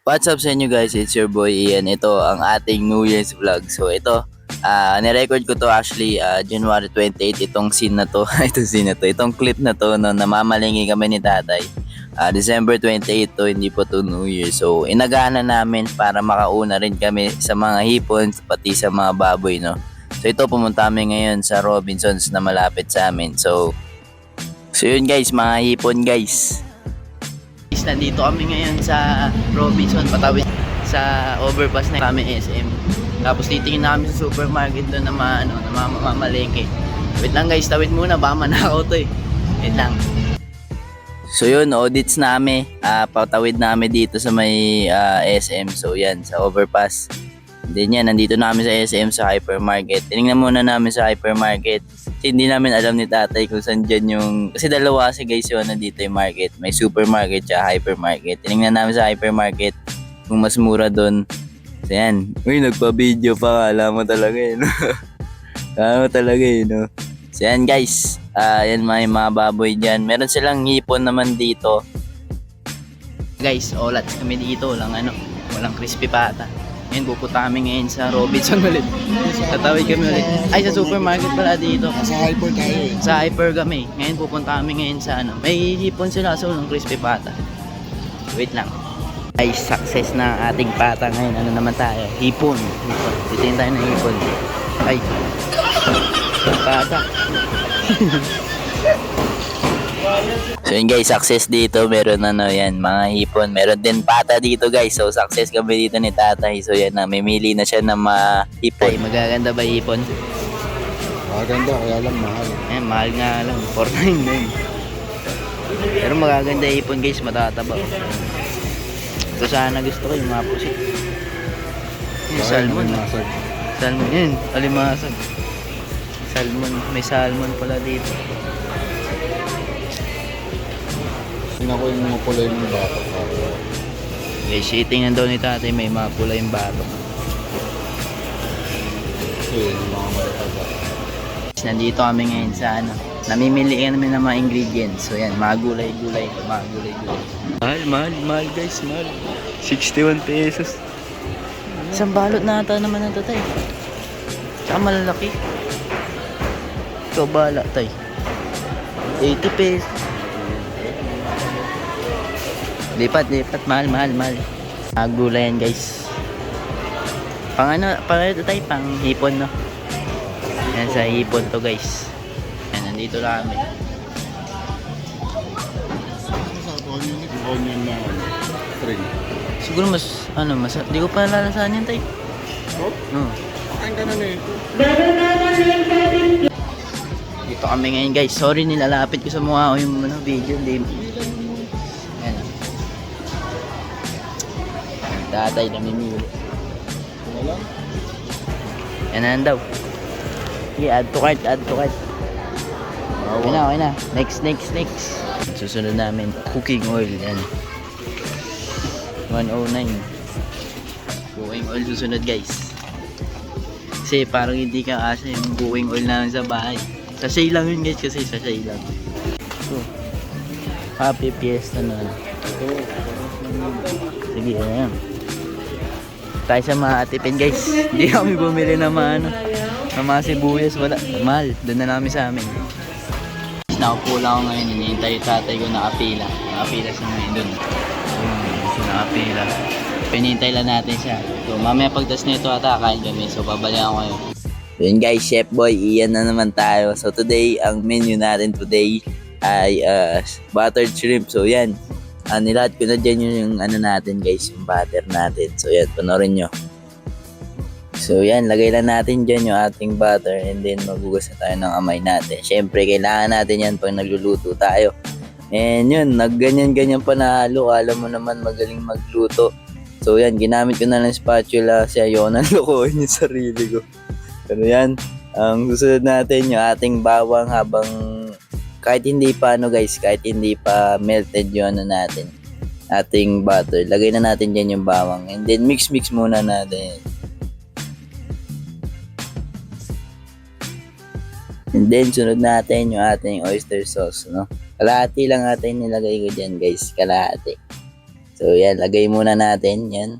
What's up sa inyo guys? It's your boy Ian. Ito ang ating New Year's vlog. So ito, nirecord ko to actually January 28 itong scene na to. Itong clip na to no, namamalingki kami ni tatay. December 28 to, hindi po to New Year. So inagahan namin para makauna rin kami sa mga hipon pati sa mga baboy no. So ito pumunta kami ngayon sa Robinsons na malapit sa amin. So yun guys, mga hipon guys. Nandito kami ngayon sa Robinson, patawid sa overpass na kami SM. Tapos titingin na kami sa supermarket doon na mamalengke. Wait lang guys, tawid muna, baka manakaw to eh. Wait lang. So yun, audits namin, patawid namin dito sa may SM. So yan, sa overpass. Then yan, nandito na kami sa SM sa hypermarket. Tinignan muna namin sa hypermarket. Kasi hindi namin alam ni tatay kung saan dyan yung... Kasi dalawa kasi guys yun, nandito yung market. May supermarket siya, hypermarket. Tinignan namin sa hypermarket kung mas mura doon. So yan. Uy, nagpa-video pa. Alam mo talaga yun. Alam mo talaga yun. No? So yan guys. Yan may mga baboy dyan. Meron silang hipon naman dito. Guys, olats kami dito. Walang crispy pata. Ngayon pupunta kami ngayon sa Robinson ulit. Tatawid kami ulit. Ay, sa supermarket pala dito. Sa hyper tayo eh. Sa hyper kami. Ngayon pupunta kami ngayon sa may hipon sila so ng crispy pata. Wait lang. Ay, success na ating pata ngayon. Ano naman tayo? Hipon. Titingin tayo ng hipon. Ay. Pata. So yun guys, success dito. Meron yan, mga hipon. Meron din pata dito guys. So success kami dito ni tatay. So yan na, mamili na siya ng mga hipon. Ay, magaganda ba hipon? Maganda, kaya lang mahal. Mahal nga lang. 4.9 din. Pero magaganda hipon guys, matataba. Ito sana gusto ko yung mga pusit. Yung salmon. Salmon yun, alimasag. Salmon, may salmon pala dito. Tingnan ko yung mga kulay ng batok. Guys, tingnan daw ni tatay may mga pula yung batok. Kasi yung mga matataba. Nandito kami ngayon sa namimili kami ng mga ingredients. So yan, mga gulay-gulay. Mahal guys, mahal. 61 pesos. Isang balot na ata naman ng tatay. Tsaka malalaki. Ikaw bala tay. 80 pesos. Lipat, mahal. Gulay yan guys. Pang ito tayo, pang hipon no. Yan sa hipon to guys. Yan, nandito lang kami. Onion na string. Siguro mas, di ko pa nalalasahan yan tayo. Oh? Kain ka na nito. Dito kami ngayon guys. Sorry, nilalapit ko sa mukha ko yung video. Yan. Tatay namimili. Wala? Yan na daw. Okay, add to cart. Okay na. Next. Susunod namin, cooking oil. Yan. 109. Cooking oil susunod guys. Kasi parang hindi ka asa yung cooking oil namin sa bahay. Sachet lang yun guys, kasi sachet lang. So, happy fiesta na. Sige, ayan. Tayo sa mga atipin guys. Hindi kami bumili ng mga sibuyas. Wala. Mahal. Doon na namin sa amin. Nakaupo lang ako ngayon. Hinihintay yung tatay ko nakapila. Nakapila siya ngayon doon. Nakapila. Pinihintay lang natin siya. So mamaya pagtas nito ata kain kami. So babalikan ko kayo. Yun guys, Chef Boy, Ian na naman tayo. So today, ang menu natin today ay buttered shrimp. So yan. Nilad ko na dyan yung natin guys, yung butter natin. So yan, panoorin nyo. So yan, lagay lang natin dyan yung ating butter and then magugas na tayo ng amay natin. Siyempre, kailangan natin yan pag nagluluto tayo. And yun, nagganyan-ganyan pa nahalo. Alam mo naman, magaling magluto. So yan, ginamit ko na lang spatula kasi ayaw na lukuhin yung sarili ko. Pero yan, ang susunod natin yung ating bawang habang kahit hindi pa kahit hindi pa melted yung natin, ating butter. Lagay na natin dyan yung bawang and then mix muna natin. And then sunod natin yung ating oyster sauce, no? Kalahati lang natin nilagay ko dyan guys, kalahati. So yan, lagay muna natin yan.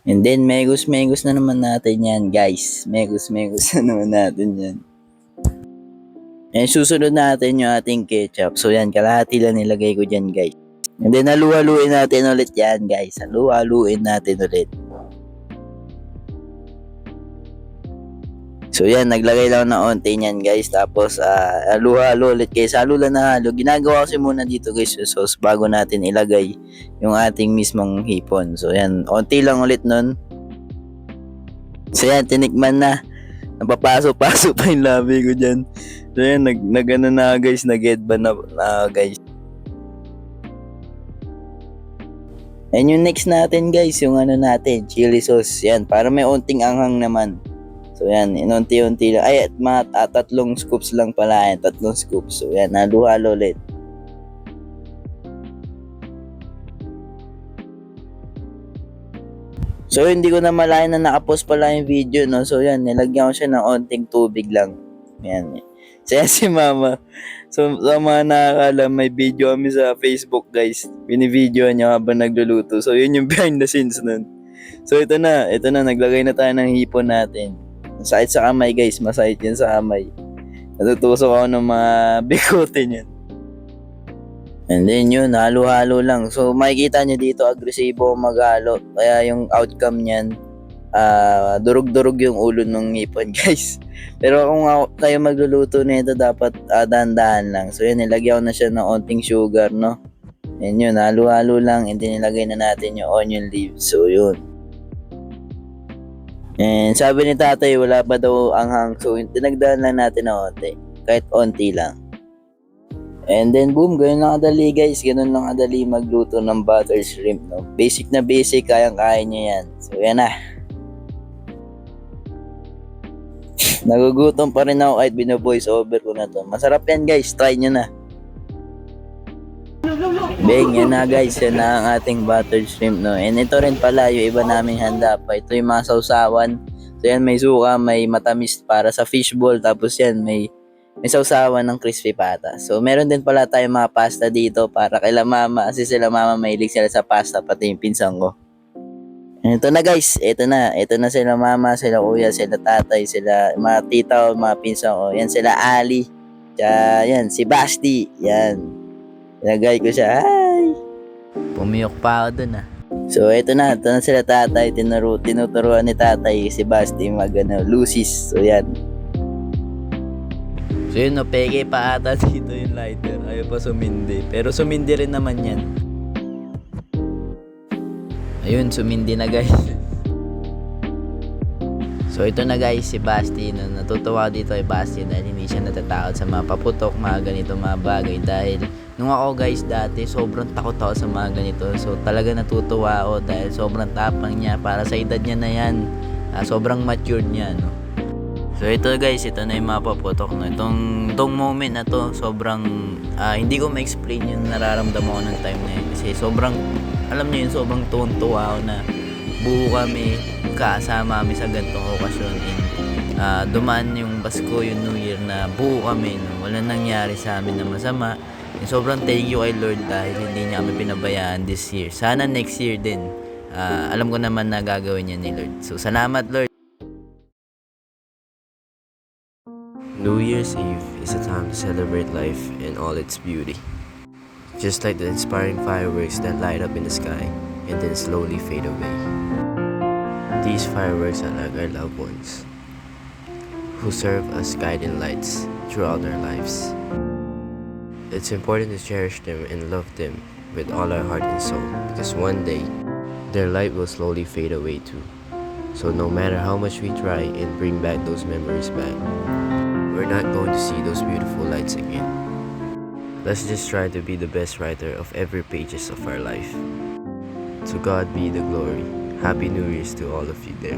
And then megus na naman natin yan guys. Megus na naman natin yan. And susunod natin yung ating ketchup. So yan, kalahati lang nilagay ko dyan guys. And then halu-haluin natin ulit yan guys. Halu-haluin natin ulit. So yan, naglagay lang ng onti niyan guys. Tapos halu-halo ulit guys. Halo lang na halo. Ginagawa kasi muna dito guys yung sauce bago natin ilagay yung ating mismong hipon. So yan, onti lang ulit nun. So yan, tinikman na. Napapaso-paso pa yung labi ko dyan. So yan, nag-ano na guys. Nag-headband na guys. And yung next natin guys, yung ano natin, chili sauce. Yan, para may unting anghang naman. So yan, inunti-unti lang. Ay, at tatlong scoops lang pala yan. 3 scoops. So yan, halo-halo ulit. So hindi ko na malayan na nakapost pala yung video, no. So yan, nilagyan ko siya ng onting tubig lang. Yan. So yan si mama. So sa mga nakakala, may video kami sa Facebook guys. Binivideo niya habang nagluluto. So yun yung behind the scenes nun. So ito na, naglagay na tayo ng hipon natin. Masakit sa kamay guys, masakit yan sa kamay. Natutusok ako ng mga bikote niyan. And then yun, halo-halo lang. So makikita nyo dito, agresibo maghalo. Kaya yung outcome niyan, durug-durug yung ulo ng hipon guys. Pero kung kayo magluluto nito, dapat dahan-dahan lang. So yun, nilagyan ko na siya ng onting sugar, no. And yun, halo-halo lang. And then nilagay na natin yung onion leaves. So yun. And sabi ni tatay, wala pa daw anghang. So tinagdahan lang natin ng onti. Kahit onti lang. And then boom, ganun lang kadali guys. Ganun lang kadali magluto ng butter shrimp, no. Basic na basic, kayang-kaya nyo yan. So yan na. Nagugutom pa rin ako kahit bino-voice over ko na to. Masarap yan guys, try nyo na. Beng, yan na guys, yan na ang ating buttered shrimp, no. And ito rin pala yung iba naming handa pa. Ito yung mga sausawan. So yan, may suka, may matamis para sa fishball. Tapos yan, may sausawan ng crispy pata. So meron din pala tayong mga pasta dito para kay mama. Kasi sila mama mahilig sila sa pasta, pati yung pinsan ko. And ito na guys, ito na sila mama, sila kuya, sila tatay, sila mga tita o mga pinsan ko. Yan sila Ali. Tsaka yan, si Basti. Yan. Ilagay ko siya. Hi! Pumiyok pa ako dun So ito na sila tatay. Tinuturuan ni tatay si Basti Lucis. So yan. So yun, no, peke pa ata dito yung lighter. Ayaw pa sumindi. Pero sumindi rin naman yan. Ayun, sumindi na guys. So ito na guys, si Basti. No, natutuwa dito kay Basti dahil hindi siya natatakot sa mga paputok, mga ganito, mga bagay. Dahil nung ako guys dati, sobrang takot ako sa mga ganito. So talaga natutuwa ako dahil sobrang tapang niya. Para sa edad niya na yan, sobrang matured niya, no. So ito guys, ito na yung mga paputok, no. Itong moment na to, sobrang hindi ko ma-explain yung nararamdaman ko ng time na yun. Kasi sobrang, alam niyo yun, sobrang tuwan-tuwa ako na buo kami, kasama kami sa ganitong okasyon. And dumaan yung Pasko, yung New Year na buo kami, no. Wala nangyari sa amin na masama. And sobrang thank you kay Lord dahil hindi niya kami pinabayaan this year. Sana next year din. Alam ko naman na gagawin niya ni Lord. So salamat Lord. New Year's Eve is a time to celebrate life in all its beauty. Just like the inspiring fireworks that light up in the sky and then slowly fade away. These fireworks are like our loved ones, who serve as guiding lights throughout our lives. It's important to cherish them and love them with all our heart and soul, because one day, their light will slowly fade away too. So no matter how much we try and bring back those memories back, we're not going to see those beautiful lights again. Let's just try to be the best writer of every pages of our life. To God be the glory. Happy New Year's to all of you there.